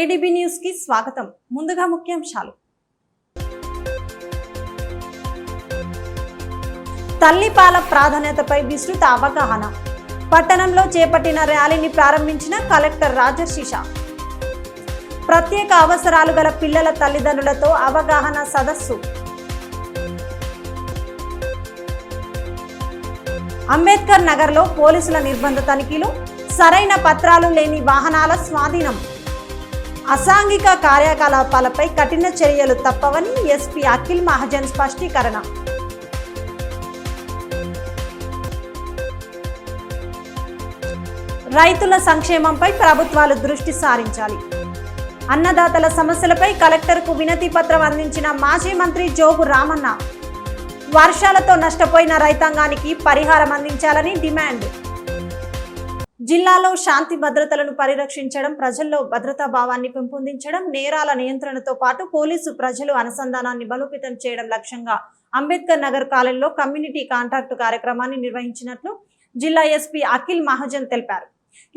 ADB news కి స్వాగతం. ముందుగా ముఖ్యాంశాలు. తల్లిపాల ప్రాధాన్యతపై విస్తృత అవగాహన. పట్టణంలో చేపట్టిన ర్యాలీని ప్రారంభించిన కలెక్టర్ రాజశీష. ప్రత్యేక అవసరాలు గల పిల్లల తల్లిదండ్రులతో అవగాహన సదస్సు. అంబేద్కర్ నగర్లో పోలీసుల నిర్బంధ తనిఖీలు. సరైన పత్రాలు లేని వాహనాల స్వాధీనం. అసాంఘిక కార్యకలాపాలపై కఠిన చర్యలు తప్పవని ఎస్పీ అఖిల్ మహాజన్ స్పష్టీకరణ. రైతుల సంక్షేమంపై ప్రభుత్వాలు దృష్టి సారించాలి. అన్నదాతల సమస్యలపై కలెక్టర్కు వినతి పత్రం అందించిన మాజీ మంత్రి జోగు రామన్న. వర్షాలతో నష్టపోయిన రైతాంగానికి పరిహారం అందించాలని డిమాండ్. జిల్లాలో శాంతి భద్రతలను పరిరక్షించడం, ప్రజల్లో భద్రతా భావాన్ని పెంపొందించడం, నేరాల నియంత్రణతో పాటు పోలీసు ప్రజలు అనుసంధానాన్ని బలోపేతం చేయడం లక్ష్యంగా అంబేద్కర్ నగర్ కాలనీలో కమ్యూనిటీ కాంటాక్ట్ కార్యక్రమాన్ని నిర్వహించినట్లు జిల్లా ఎస్పీ అఖిల్ మహాజన్ తెలిపారు.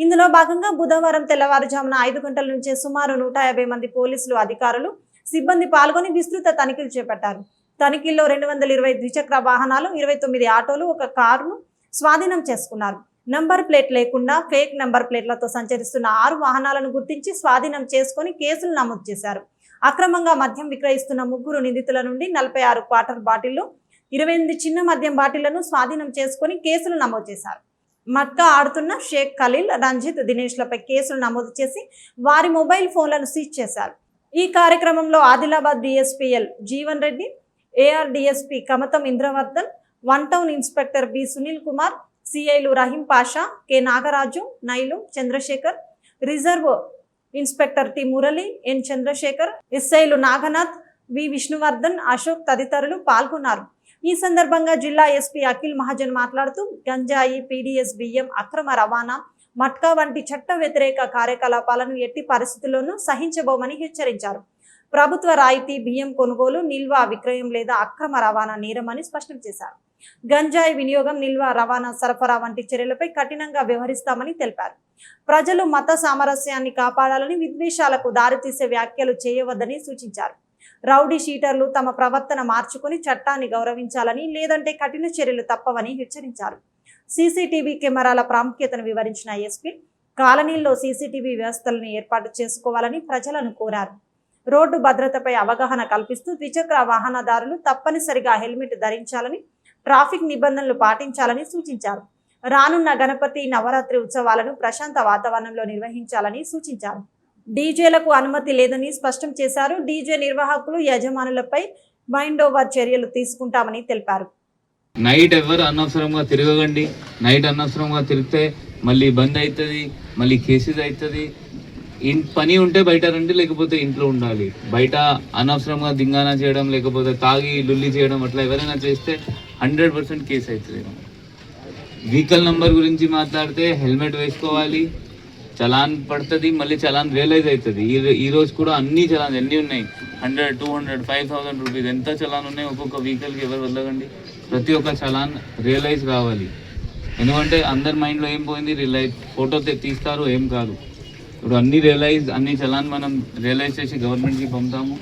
ఇందులో భాగంగా బుధవారం తెల్లవారుజామున 5 గంటల నుంచే సుమారు 150 మంది పోలీసులు, అధికారులు, సిబ్బంది పాల్గొని విస్తృత తనిఖీలు చేపట్టారు. తనిఖీల్లో 220 ద్విచక్ర వాహనాలు, 29 ఆటోలు, ఒక కారును స్వాధీనం చేసుకున్నారు. నంబర్ ప్లేట్ లేకుండా ఫేక్ నంబర్ ప్లేట్లతో సంచరిస్తున్న 6 వాహనాలను గుర్తించి స్వాధీనం చేసుకుని కేసులు నమోదు చేశారు. అక్రమంగా మద్యం విక్రయిస్తున్న 3 నిందితుల నుండి 46 క్వార్టర్ బాటిళ్లు, 28 చిన్న మద్యం బాటిళ్లను స్వాధీనం చేసుకుని కేసులు నమోదు చేశారు. మట్కా ఆడుతున్న షేక్ ఖలీల్, రంజిత్, దినేష్లపై కేసులు నమోదు చేసి వారి మొబైల్ ఫోన్లను సీజ్ చేశారు. ఈ కార్యక్రమంలో ఆదిలాబాద్ డిఎస్పీఎల్ Jeevan Reddy, AR DSP Kamatam Indravardhan, 1 town inspector B Sunil Kumar, సిఐలు రహీం పాషా, కె నాగరాజు, నైలు, Chandrashekar, reserve inspector T Murali, N Chandrashekar, ఎస్ఐలు నాగనాథ్, వి విష్ణువర్ధన్, అశోక్ తదితరులు పాల్గొన్నారు. ఈ సందర్భంగా జిల్లా ఎస్పీ అఖిల్ మహాజన్ మాట్లాడుతూ గంజాయి, పీడీఎస్ బియ్యం అక్రమ రవాణా, మట్కా వంటి చట్ట వ్యతిరేక కార్యకలాపాలను ఎట్టి పరిస్థితుల్లోనూ సహించబోమని హెచ్చరించారు. ప్రభుత్వ రాయితీ బియ్యం కొనుగోలు, నిల్వ, విక్రయం లేదా అక్రమ రవాణా నేరమని స్పష్టం చేశారు. గంజాయి వినియోగం, నిల్వ, రవాణా, సరఫరా వంటి చర్యలపై కఠినంగా వ్యవహరిస్తామని తెలిపారు. ప్రజలు మత సామరస్యాన్ని కాపాడాలని, విద్వేషాలకు దారితీసే వ్యాఖ్యలు చేయవద్దని సూచించారు. రౌడీ షీటర్లు తమ ప్రవర్తన మార్చుకుని చట్టాన్ని గౌరవించాలని, లేదంటే కఠిన చర్యలు తప్పవని హెచ్చరించారు. సీసీటీవీ కెమెరాల ప్రాముఖ్యతను వివరించిన ఎస్పీ కాలనీల్లో సీసీటీవీ వ్యవస్థలను ఏర్పాటు చేసుకోవాలని ప్రజలను కోరారు. రోడ్డు భద్రతపై అవగాహన కల్పిస్తూ ద్విచక్ర వాహనదారులు తప్పనిసరిగా హెల్మెట్ ధరించాలని, ట్రాఫిక్ నిబంధనలు పాటించాలని సూచించారు. రానున్న గణపతి నవరాత్రి ఉత్సవాలను ప్రశాంత వాతావరణంలో నిర్వహించాలని సూచించారు. డీజేలకు అనుమతి లేదని స్పష్టం చేశారు. డీజే నిర్వాహకులు, యజమానులపై మైండ్ ఓవర్ చర్యలు తీసుకుంటామని తెలిపారు. నైట్ ఎవరు అనవసరంగా తిరగండి. నైట్ అనవసరంగా తిరిగితే మళ్ళీ బంద్ అవుతుంది, మళ్ళీ కేసెస్ అవుతుంది. పని ఉంటే బయట రండి, లేకపోతే ఇంట్లో ఉండాలి. బయట అనవసరంగా దింగానా చేయడం, లేకపోతే తాగి లుల్లి చేయడం అట్లా ఎవరైనా చేస్తే 100% కేసు అవుతుంది. వెహికల్ నంబర్ గురించి మాట్లాడితే హెల్మెట్ వేసుకోవాలి, చలాన్ పడుతుంది, మళ్ళీ చలాన్ రియలైజ్ అవుతుంది. ఈ రోజు కూడా అన్ని చలాన్ ఎన్ని ఉన్నాయి, 100, 200, 5,000 రూపీస్ ఎంత చలాన్ ఉన్నాయి ఒక్కొక్క వెహికల్కి. ఎవరు వదలకండి, ప్రతి ఒక్క చలాన్ రియలైజ్ కావాలి. ఎందుకంటే అందరి మైండ్లో ఏం పోయింది, రియలైజ్ ఫోటో తీస్తారు, ఏం కాదు. ఇప్పుడు అన్ని చలాన్ మనం రియలైజ్ చేసి గవర్నమెంట్కి పంపుతాము.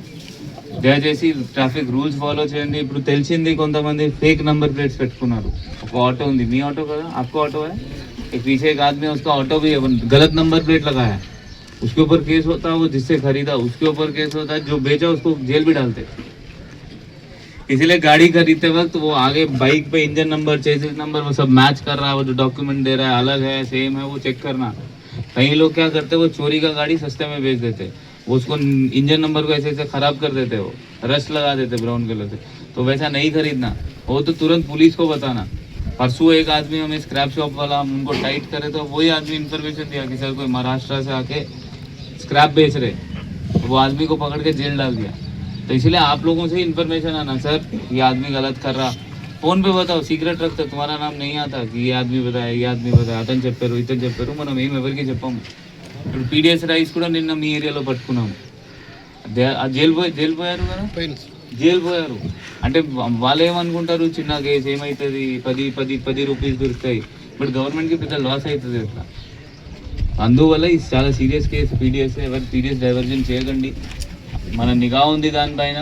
దయచేసి ట్రాఫిక్ రూల్స్ ఫాలో చేయండి. ఇప్పుడు తెలిసింది కొంతమంది ఫేక్ నంబర్ ప్లేట్స్ పెట్టుకున్నారు. ఒక ఆటో ఉంది, మీ ఆటో కదా, आपको ऑटो है, एक पीछे एक आदमी है, उसका ऑटो भी गलत नंबर प्लेट लगाया, उसके ऊपर केस होता है. वो जिससे खरीदा उसके ऊपर केस होता है, जो बेचा उसको जेल भी डालते. इसीलिए गाड़ी खरीदते वक्त वो आगे बाइक पे इंजन नंबर, चेसिस नंबर वो सब मैच कर रहा है, वो जो डॉक्यूमेंट दे रहा है अलग है, सेम है, वो चेक करना. कई लोग क्या करते हैं, वो चोरी का गाड़ी सस्ते में बेच देते, वो उसको इंजन नंबर को ऐसे खराब कर देते, वो रस्ट लगा देते ब्राउन कलर से. तो वैसा नहीं खरीदना, वो तो तुरंत पुलिस को बताना. परसों एक आदमी हमें स्क्रैप शॉप वाला, हम उनको टाइट करे तो वही आदमी इन्फॉर्मेशन दिया कि सर कोई महाराष्ट्र से आके स्क्रैप बेच रहे, तो वो आदमी को पकड़ के जेल डाल दिया. तो इसलिए आप लोगों से इन्फॉर्मेशन आना, सर ये आदमी गलत कर रहा, फोन पे बताओ, सीक्रेट रखते, तुम्हारा नाम नहीं आता कि ये आदमी बताया అతను చెప్పారు, ఇతను చెప్పారు, మనం ఏం ఎవరికి చెప్పాము. ఇప్పుడు పీడిఎస్ రైస్ కూడా నిన్న మీ ఏరియాలో పట్టుకున్నాము. జైలు పోయారు కదా, జైలు పోయారు. అంటే వాళ్ళు ఏమనుకుంటారు, చిన్న కేసు ఏమవుతుంది, 10 రూపీస్ దొరుకుతాయి. బట్ గవర్నమెంట్కి పెద్ద లాస్ అవుతుంది. అట్లా అందువల్ల ఇది చాలా సీరియస్ కేసు. పీడిఎస్ ఎవరు పీడిఎస్ డైవర్జన్ చేయకండి. మన నిఘా ఉంది దానిపైన,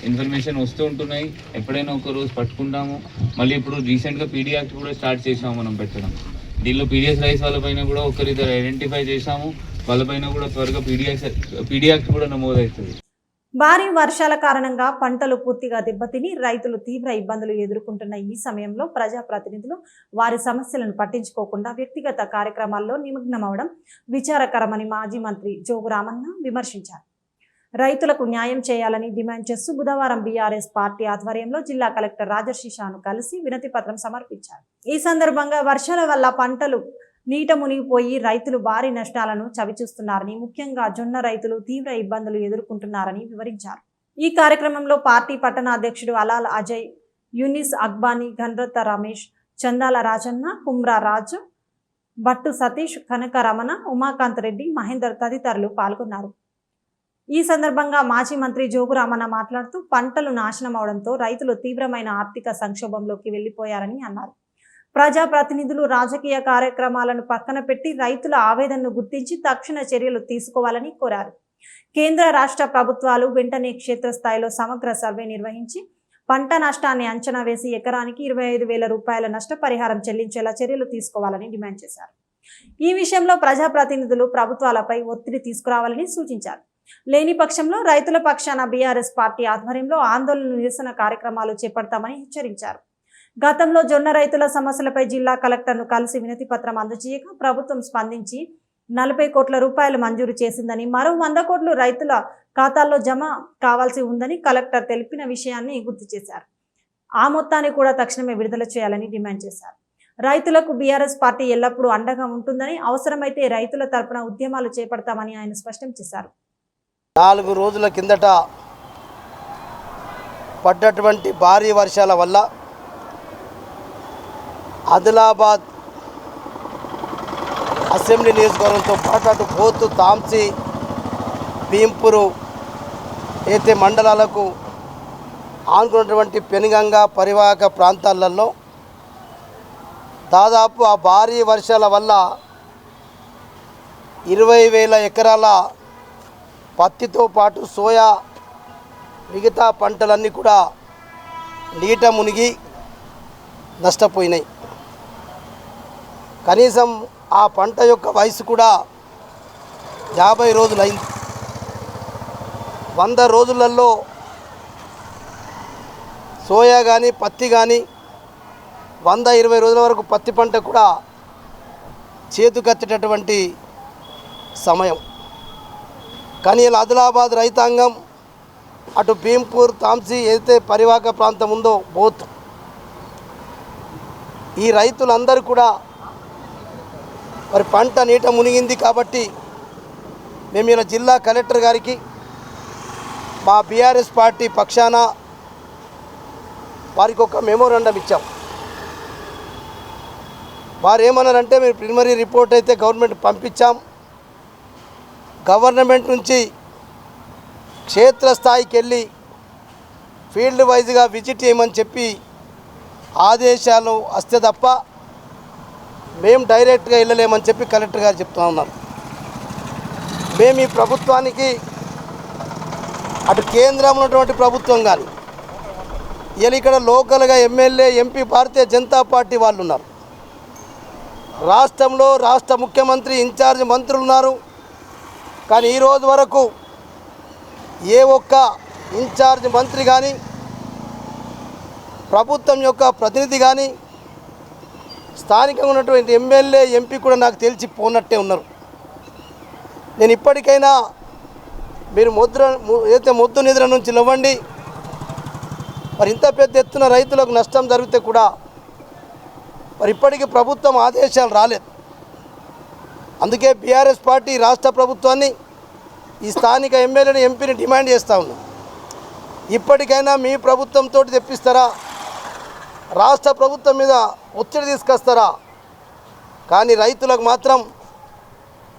ఇన్ఫర్మేషన్ వస్తూ ఉంటున్నాయి. ఎప్పుడైనా ఒక రోజు పట్టుకుంటాము. మళ్ళీ ఇప్పుడు రీసెంట్గా పీడీ యాక్ట్ కూడా స్టార్ట్ చేసాము మనం పెట్టడం. దీనిలో పీడిఎస్ రైస్ వాళ్ళపైన కూడా ఒకరిద్దరు ఐడెంటిఫై చేసాము. వాళ్ళపైన కూడా త్వరగా పీడీ యాక్ట్ కూడా నమోదవుతుంది. భారీ వర్షాల కారణంగా పంటలు పూర్తిగా దెబ్బతిని రైతులు తీవ్ర ఇబ్బందులు ఎదుర్కొంటున్న ఈ సమయంలో ప్రజాప్రతినిధులు వారి సమస్యలను పట్టించుకోకుండా వ్యక్తిగత కార్యక్రమాల్లో నిమగ్నమవడం విచారకరమని మాజీ మంత్రి జోగు రామన్న విమర్శించారు. రైతులకు న్యాయం చేయాలని డిమాండ్ చేస్తూ బుధవారం బీఆర్ఎస్ పార్టీ ఆధ్వర్యంలో జిల్లా కలెక్టర్ రాజర్షి షాను కలిసి వినతి పత్రం సమర్పించారు. ఈ సందర్భంగా వర్షాల వల్ల పంటలు నీట మునిగిపోయి రైతులు భారీ నష్టాలను చవిచూస్తున్నారని, ముఖ్యంగా జొన్న రైతులు తీవ్ర ఇబ్బందులు ఎదుర్కొంటున్నారని వివరించారు. ఈ కార్యక్రమంలో పార్టీ పట్టణ అధ్యక్షుడు అలాల్ అజయ్, యూనిస్ అక్బానీ, గన్రత్త రమేష్, చందాల రాజన్న, కుమ్రా రాజు, బట్టు సతీష్, కనక రమణ, ఉమాకాంత్ రెడ్డి, మహేందర్ తదితరులు పాల్గొన్నారు. ఈ సందర్భంగా మాజీ మంత్రి జోగు రామన్న మాట్లాడుతూ పంటలు నాశనం అవడంతో రైతులు తీవ్రమైన ఆర్థిక సంక్షోభంలోకి వెళ్లిపోయారని అన్నారు. ప్రజాప్రతినిధులు రాజకీయ కార్యక్రమాలను పక్కన పెట్టి రైతుల ఆవేదనను గుర్తించి తక్షణ చర్యలు తీసుకోవాలని కోరారు. కేంద్ర రాష్ట్ర ప్రభుత్వాలు వెంటనే క్షేత్రస్థాయిలో సమగ్ర సర్వే నిర్వహించి పంట నష్టాన్ని అంచనా వేసి ఎకరానికి 25,000 రూపాయల నష్టపరిహారం చెల్లించేలా చర్యలు తీసుకోవాలని డిమాండ్ చేశారు. ఈ విషయంలో ప్రజాప్రతినిధులు ప్రభుత్వాలపై ఒత్తిడి తీసుకురావాలని సూచించారు. లేని పక్షంలో రైతుల పక్షాన బీఆర్ఎస్ పార్టీ ఆధ్వర్యంలో ఆందోళన, నిరసన కార్యక్రమాలు చేపడతామని హెచ్చరించారు. గతంలో జొన్న రైతుల సమస్యలపై జిల్లా కలెక్టర్ను కలిసి వినతి పత్రం అందజేయగా ప్రభుత్వం స్పందించి 40 కోట్ల రూపాయలు మంజూరు చేసిందని, మరో 100 కోట్లు రైతుల ఖాతాల్లో జమ కావాల్సి ఉందని కలెక్టర్ తెలిపిన విషయాన్ని గుర్తు చేశారు. ఆ మొత్తాన్ని కూడా తక్షణమే విడుదల చేయాలని డిమాండ్ చేశారు. రైతులకు బీఆర్ఎస్ పార్టీ ఎల్లప్పుడూ అండగా ఉంటుందని, అవసరమైతే రైతుల తరపున ఉద్యమాలు చేపడతామని ఆయన స్పష్టం చేశారు. 4 రోజుల కిందట పడ్డటువంటి భారీ వర్షాల వల్ల ఆదిలాబాద్ అసెంబ్లీ నియోజకవర్గంతో పాటు అటు పోతు, తాంసీ, భీంపూరు అయితే మండలాలకు ఆనుకున్నటువంటి పెనుగంగ పరివాహక ప్రాంతాలలో దాదాపు ఆ భారీ వర్షాల వల్ల 20,000 ఎకరాల పత్తితో పాటు సోయా, మిగతా పంటలన్నీ కూడా నీట మునిగి నష్టపోయినాయి. కనీసం ఆ పంట యొక్క వయసు కూడా 50 రోజులు అయింది. 100 రోజులలో సోయా కానీ పత్తి కానీ 120 రోజుల వరకు పత్తి పంట కూడా చేతుకత్తేటటువంటి సమయం. కానీ ఇలా ఆదిలాబాద్ రైతాంగం అటు భీంపూర్, తాంసీ ఏదైతే పరివాహక ప్రాంతం ఉందో బోత్, ఈ రైతులందరూ కూడా మరి పంట నీట మునిగింది కాబట్టి మేము ఇలా జిల్లా కలెక్టర్ గారికి మా బీఆర్ఎస్ పార్టీ పక్షాన వారికి ఒక మెమోరాండం ఇచ్చాం. వారు ఏమన్నారంటే, మీరు ప్రిలిమినరీ రిపోర్ట్ అయితే గవర్నమెంట్ పంపించాం, గవర్నమెంట్ నుంచి క్షేత్రస్థాయికి వెళ్ళి ఫీల్డ్ వైజ్గా విజిట్ చేయమని చెప్పి ఆదేశాలు వస్తే తప్ప మేము డైరెక్ట్గా వెళ్ళలేమని చెప్పి కలెక్టర్ గారు చెప్తూ ఉన్నారు. మేము ఈ ప్రభుత్వానికి అటు కేంద్రంలో ఉన్నటువంటి ప్రభుత్వం కానీ ఇలా ఇక్కడ లోకల్గా MLA, MP Bharatiya Janata party వాళ్ళు ఉన్నారు. రాష్ట్రంలో రాష్ట్ర ముఖ్యమంత్రి, ఇన్ఛార్జ్ మంత్రులు ఉన్నారు. కానీ ఈరోజు వరకు ఏ ఒక్క ఇన్ఛార్జ్ మంత్రి కానీ, ప్రభుత్వం యొక్క ప్రతినిధి కానీ, స్థానికంగా ఉన్నటువంటి ఎమ్మెల్యే, ఎంపీ కూడా నాకు తెలిసి పోనట్టే ఉన్నారు. నేను ఇప్పటికైనా మీరు ఏదైతే మొద్దు నిద్ర నుంచి లేవండి. మరి ఇంత పెద్ద ఎత్తున రైతులకు నష్టం జరిగితే కూడా మరి ఇప్పటికీ ప్రభుత్వం ఆదేశాలు రాలేదు. అందుకే బీఆర్ఎస్ పార్టీ రాష్ట్ర ప్రభుత్వాన్ని, ఈ స్థానిక ఎమ్మెల్యేని, ఎంపీని డిమాండ్ చేస్తూ ఉన్నాం. ఇప్పటికైనా మీ ప్రభుత్వంతో తెప్పిస్తారా, రాష్ట్ర ప్రభుత్వం మీద ఒత్తిడి తీసుకొస్తారా? కానీ రైతులకు మాత్రం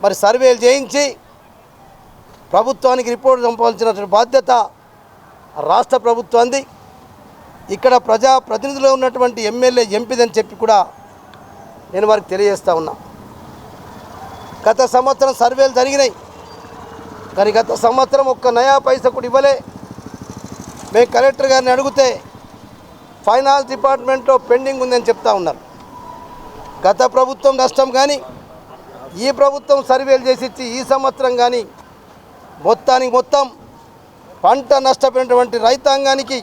మరి సర్వేలు చేయించి ప్రభుత్వానికి రిపోర్ట్ పంపాల్సిన బాధ్యత రాష్ట్ర ప్రభుత్వాన్ని. ఇక్కడ ప్రజాప్రతినిధులు ఉన్నటువంటి ఎమ్మెల్యే, ఎంపీదని చెప్పి కూడా నేను వారికి తెలియజేస్తూ ఉన్నా. గత సంవత్సరం సర్వేలు జరిగినాయి, కానీ గత సంవత్సరం ఒక్క నయా పైసా కూడా ఇవ్వలే. మేము కలెక్టర్ గారిని అడిగితే ఫైనాన్స్ డిపార్ట్మెంట్లో పెండింగ్ ఉందని చెప్తా ఉన్నారు. గత ప్రభుత్వం నష్టం కానీ ఈ ప్రభుత్వం సర్వేలు చేసి ఇచ్చి ఈ సంవత్సరం కానీ మొత్తానికి మొత్తం పంట నష్టపోయినటువంటి రైతాంగానికి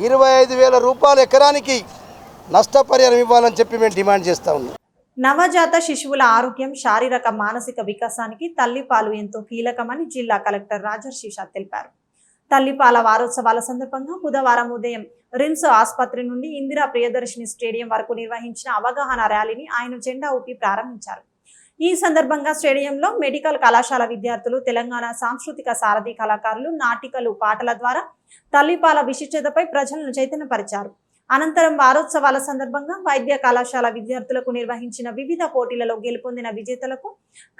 25,000 రూపాయలు ఎకరానికి నష్టపరిహారం ఇవ్వాలని చెప్పి మేము డిమాండ్ చేస్తూ ఉన్నాం. నవజాత శిశువుల ఆరోగ్యం, శారీరక మానసిక వికాసానికి తల్లిపాలు ఎంతో కీలకమని జిల్లా కలెక్టర్ రాజర్షి తెలిపారు. తల్లిపాల వారోత్సవాల సందర్భంగా బుధవారం ఉదయం రిమ్స్ ఆసుపత్రి నుండి ఇందిరా ప్రియదర్శిని స్టేడియం వరకు నిర్వహించిన అవగాహన ర్యాలీని ఆయన జెండా ఊపి ప్రారంభించారు. ఈ సందర్భంగా స్టేడియంలో మెడికల్ కళాశాల విద్యార్థులు, తెలంగాణ సాంస్కృతిక సారథి కళాకారులు నాటికలు, పాటల ద్వారా తల్లిపాల విశిష్టతపై ప్రజలను చైతన్యపరిచారు. అనంతరం వారోత్సవాల సందర్భంగా వైద్య కళాశాల విద్యార్థులకు నిర్వహించిన వివిధ పోటీలలో గెలుపొందిన విజేతలకు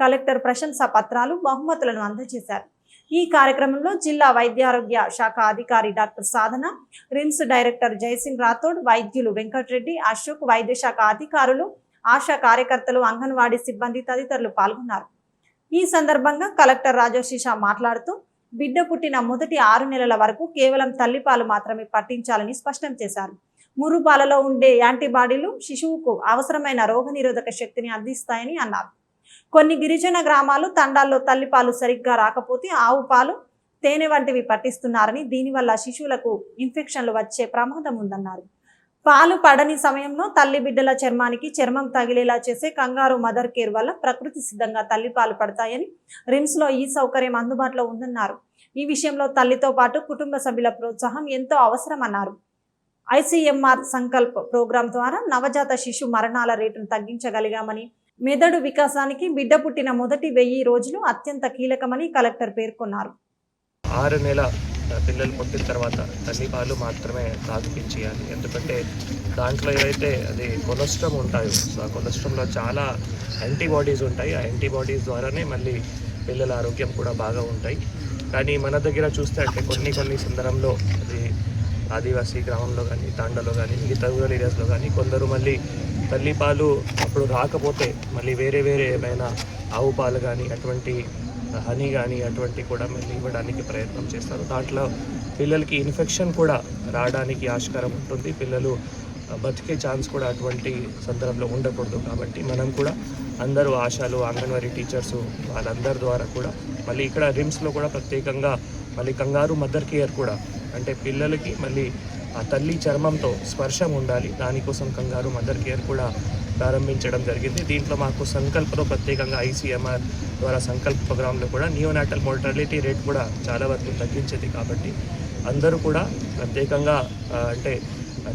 కలెక్టర్ ప్రశంసా పత్రాలు, బహుమతులను అందజేశారు. ఈ కార్యక్రమంలో జిల్లా వైద్యారోగ్య శాఖ అధికారి డాక్టర్ సాధన, రిమ్స్ డైరెక్టర్ జయసింగ్ రాథోడ్, వైద్యులు వెంకటరెడ్డి, అశోక్, వైద్య శాఖ అధికారులు, ఆశా కార్యకర్తలు, అంగన్వాడీ సిబ్బంది తదితరులు పాల్గొన్నారు. ఈ సందర్భంగా కలెక్టర్ రాజశేష మాట్లాడుతూ బిడ్డ పుట్టిన మొదటి 6 నెలల వరకు కేవలం తల్లిపాలు మాత్రమే పట్టించాలని స్పష్టం చేశారు. మురుపాలలో ఉండే యాంటీబాడీలు శిశువుకు అవసరమైన రోగనిరోధక శక్తిని అందిస్తాయని అన్నారు. కొన్ని గిరిజన గ్రామాలు, తండాల్లో తల్లిపాలు సరిగ్గా రాకపోతే ఆవు పాలు, తేనె వంటివి పట్టిస్తున్నారని, దీనివల్ల శిశువులకు ఇన్ఫెక్షన్లు వచ్చే ప్రమాదం ఉందన్నారు. పాలు పడని సమయంలో తల్లి బిడ్డల చర్మానికి చర్మం తగిలేలా చేసే కంగారు మదర్ కేర్ వల్ల ప్రకృతి సిద్ధంగా తల్లిపాలు పడతాయని, రిమ్స్ లో ఈ సౌకర్యం అందుబాటులో ఉందన్నారు. ఈ విషయంలో తల్లితో పాటు కుటుంబ సభ్యుల ప్రోత్సాహం ఎంతో అవసరమన్నారు. ఐసీఎంఆర్ సంకల్ప్ ప్రోగ్రాం ద్వారా నవజాత శిశు మరణాల రేటును తగ్గించగలిగామని, మెదడు వికాసానికి బిడ్డ పుట్టిన మొదటి 1000 రోజులు అత్యంత కీలకమని కలెక్టర్ పేర్కొన్నారు. 6 నెలల పిల్లలు పుట్టిన తర్వాత తల్లిపాలు మాత్రమే తాగిపించేయాలి. ఎందుకంటే దాంట్లో ఏవైతే అది కొలెస్ట్రాల్ ఉంటాయో, సో ఆ కొలెస్ట్రాల్లో చాలా యాంటీబాడీస్ ఉంటాయి. ఆ యాంటీబాడీస్ ద్వారానే మళ్ళీ పిల్లల ఆరోగ్యం కూడా బాగా ఉంటాయి. కానీ మన దగ్గర చూస్తే అంటే కొన్ని సందర్భంలో అది ఆదివాసీ గ్రామంలో కానీ, తాండలో కానీ, మిగతా రూరల్ ఏరియాస్లో కానీ కొందరు మళ్ళీ తల్లిపాలు అప్పుడు రాకపోతే మళ్ళీ వేరే ఏమైనా ఆవు పాలు కానీ, అటువంటి హనీ కానీ అటువంటి కూడా మళ్ళీ ఇవ్వడానికి ప్రయత్నం చేస్తారు. దాంట్లో పిల్లలకి ఇన్ఫెక్షన్ కూడా రావడానికి ఆస్కారం ఉంటుంది. పిల్లలు బతికే ఛాన్స్ కూడా అటువంటి సందర్భంలో ఉండకూడదు. కాబట్టి మనం కూడా అందరూ ఆశాలు, అంగన్వాడీ టీచర్సు వాళ్ళందరి ద్వారా కూడా మళ్ళీ ఇక్కడ రిమ్స్లో కూడా ప్రత్యేకంగా మళ్ళీ కంగారు మదర్ కేర్ కూడా, అంటే పిల్లలకి మళ్ళీ ఆ తల్లి చర్మంతో స్పర్శం ఉండాలి, దానికోసం కంగారు మదర్ కేర్ కూడా ప్రారంభించడం జరిగింది. దీంట్లో మాకు సంకల్పంలో ప్రత్యేకంగా ఐసీఎంఆర్ ద్వారా సంకల్ప ప్రోగ్రాంలో కూడా నియోనాటల్ మోర్టాలిటీ రేట్ కూడా చాలా వరకు తగ్గించేది. కాబట్టి అందరూ కూడా ప్రత్యేకంగా అంటే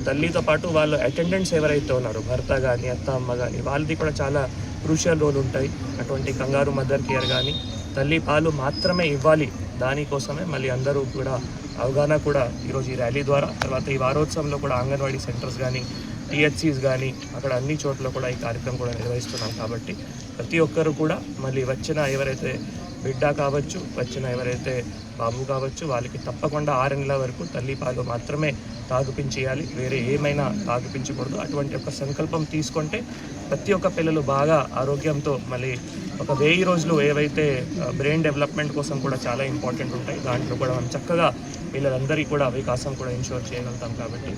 తల్లితో పాటు వాళ్ళు అటెండెంట్స్ ఎవరైతే ఉన్నారో, భర్త కానీ, అత్త, అమ్మ కానీ, వాళ్ళది కూడా చాలా క్రూషియల్ రోల్ ఉంటాయి. అటువంటి కంగారు మదర్ కేర్ కానీ తల్లి పాలు మాత్రమే ఇవ్వాలి, దానికోసమే మళ్ళీ అందరూ కూడా అవగాహన కూడా ఈరోజు ఈ ర్యాలీ ద్వారా, తర్వాత ఈ వారోత్సవంలో కూడా అంగన్వాడీ సెంటర్స్ కానీ, టీహెచ్సీస్ కానీ అక్కడ అన్ని చోట్ల కూడా ఈ కార్యక్రమం కూడా నిర్వహిస్తున్నాం. కాబట్టి ప్రతి ఒక్కరు కూడా మళ్ళీ వచ్చిన ఎవరైతే బిడ్డ కావచ్చు, వచ్చిన ఎవరైతే బాబు కావచ్చు, వాళ్ళకి తప్పకుండా 6 నెలల వరకు తల్లిపాలు మాత్రమే తాగిపించేయాలి, వేరే ఏమైనా తాగిపించకూడదు. అటువంటి ఒక సంకల్పం తీసుకుంటే ప్రతి ఒక్క పిల్లలు బాగా ఆరోగ్యంతో మళ్ళీ ఒక 1000 రోజులు ఏవైతే బ్రెయిన్ డెవలప్మెంట్ కోసం కూడా చాలా ఇంపార్టెంట్ ఉంటాయి, దాంట్లో కూడా మనం చక్కగా పిల్లలందరికీ కూడా వికాసం కూడా ఇన్షూర్ చేయగలుగుతాం. కాబట్టి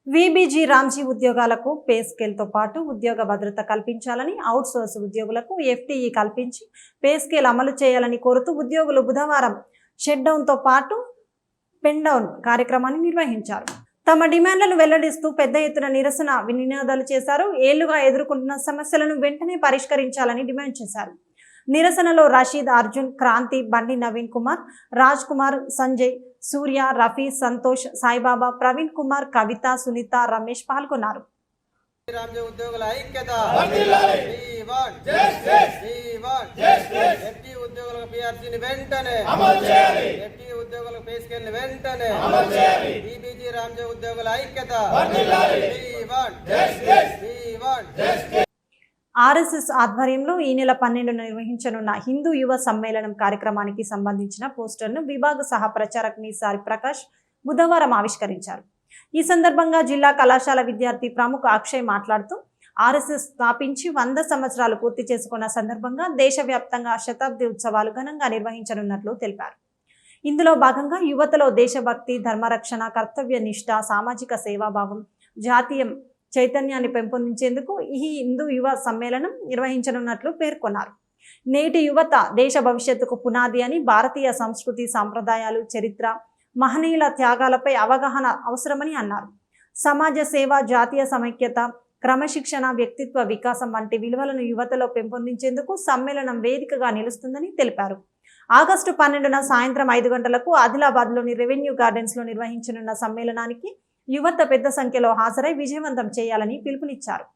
వీబీజీ రామ్జీ ఉద్యోగాలకు పే స్కేల్తో పాటు ఉద్యోగ భద్రత కల్పించాలని, అవుట్సోర్స్ ఉద్యోగులకు ఎఫ్టీఈ కల్పించి పే స్కేల్ అమలు చేయాలని కోరుతూ ఉద్యోగులు బుధవారం షట్డౌన్తో పాటు పెన్ డౌన్ కార్యక్రమాన్ని నిర్వహించారు. తమ డిమాండ్లను వెల్లడిస్తూ పెద్ద ఎత్తున నిరసన నినాదాలు చేశారు. ఏళ్లుగా ఎదుర్కొంటున్న సమస్యలను వెంటనే పరిష్కరించాలని డిమాండ్ చేశారు. నిరసనలో రషీద్, అర్జున్, క్రాంతి, బండి నవీన్ కుమార్, రాజ్ కుమార్, సంజయ్, సూర్య, రఫీ, సంతోష్, సాయిబాబా, ప్రవీణ్ కుమార్, కవిత, సునీత, రమేష్ పాల్గొన్నారు. రామ్జీ ఉద్యోగుల ఐక్యత, ఎఫ్టీ ఉద్యోగులకు పిఆర్సీని వెంటనే అమలు చేయాలి, ఎఫ్టీ ఉద్యోగులకు పే స్కేల్ ని వెంటనే అమలు చేయాలి, వీబీజీ రామ్జీ ఉద్యోగుల ఐక్యత. ఆర్ఎస్ఎస్ ఆధ్వర్యంలో ఈ నెల 12న నిర్వహించనున్న హిందూ యువ సమ్మేళనం కార్యక్రమానికి సంబంధించిన పోస్టర్ను విభాగ సహ ప్రచారకుని సారి ప్రకాష్ బుధవారం ఆవిష్కరించారు. ఈ సందర్భంగా జిల్లా కళాశాల విద్యార్థి ప్రముఖ అక్షయ్ మాట్లాడుతూ ఆర్ఎస్ఎస్ స్థాపించి 100 సంవత్సరాలు పూర్తి చేసుకున్న సందర్భంగా దేశవ్యాప్తంగా శతాబ్ది ఉత్సవాలు ఘనంగా నిర్వహించనున్నట్లు తెలిపారు. ఇందులో భాగంగా యువతలో దేశభక్తి, ధర్మరక్షణ, కర్తవ్య నిష్ఠ, సామాజిక సేవాభావం, జాతీయ చైతన్యాన్ని పెంపొందించేందుకు ఈ హిందూ యువ సమ్మేళనం నిర్వహించనున్నట్లు పేర్కొన్నారు. నేటి యువత దేశ భవిష్యత్తుకు పునాది అని, భారతీయ సంస్కృతి, సాంప్రదాయాలు, చరిత్ర, మహనీయుల త్యాగాలపై అవగాహన అవసరమని అన్నారు. సమాజ సేవ, జాతీయ సమైక్యత, క్రమశిక్షణ, వ్యక్తిత్వ వికాసం వంటి విలువలను యువతలో పెంపొందించేందుకు సమ్మేళనం వేదికగా నిలుస్తుందని తెలిపారు. ఆగస్టు 12న సాయంత్రం 5 గంటలకు ఆదిలాబాద్లోని రెవెన్యూ గార్డెన్స్లో నిర్వహించనున్న సమ్మేళనానికి యువత పెద్ద సంఖ్యలో హాజరై విజయవంతం చేయాలని పిలుపునిచ్చారు.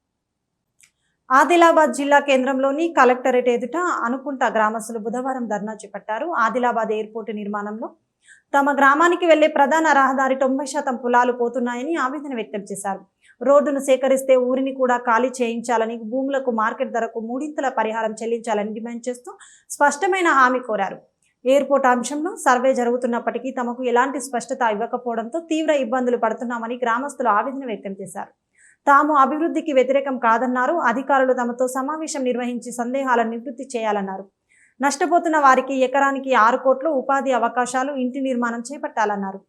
ఆదిలాబాద్ జిల్లా కేంద్రంలోని కలెక్టరేట్ ఎదుట అనుకుంట గ్రామస్తులు బుధవారం ధర్నా చేపట్టారు. ఆదిలాబాద్ ఎయిర్పోర్టు నిర్మాణంలో తమ గ్రామానికి వెళ్లే ప్రధాన రహదారి 90% పొలాలు పోతున్నాయని ఆవేదన వ్యక్తం చేశారు. రోడ్డును సేకరిస్తే ఊరిని కూడా ఖాళీ చేయించాలని, భూములకు మార్కెట్ ధరకు 3 పరిహారం చెల్లించాలని డిమాండ్ చేస్తూ స్పష్టమైన హామీ కోరారు. ఎయిర్పోర్ట్ అంశంలో సర్వే జరుగుతున్నప్పటికీ తమకు ఎలాంటి స్పష్టత ఇవ్వకపోవడంతో తీవ్ర ఇబ్బందులు పడుతున్నామని గ్రామస్తులు ఆవేదన వ్యక్తం చేశారు. తాము అభివృద్ధికి వ్యతిరేకం కాదన్నారు. అధికారులు తమతో సమావేశం నిర్వహించి సందేహాలను నివృత్తి చేయాలన్నారు. నష్టపోతున్న వారికి ఎకరానికి 6 కోట్లు ఉపాధి అవకాశాలు, ఇంటి నిర్మాణం చేపట్టాలన్నారు.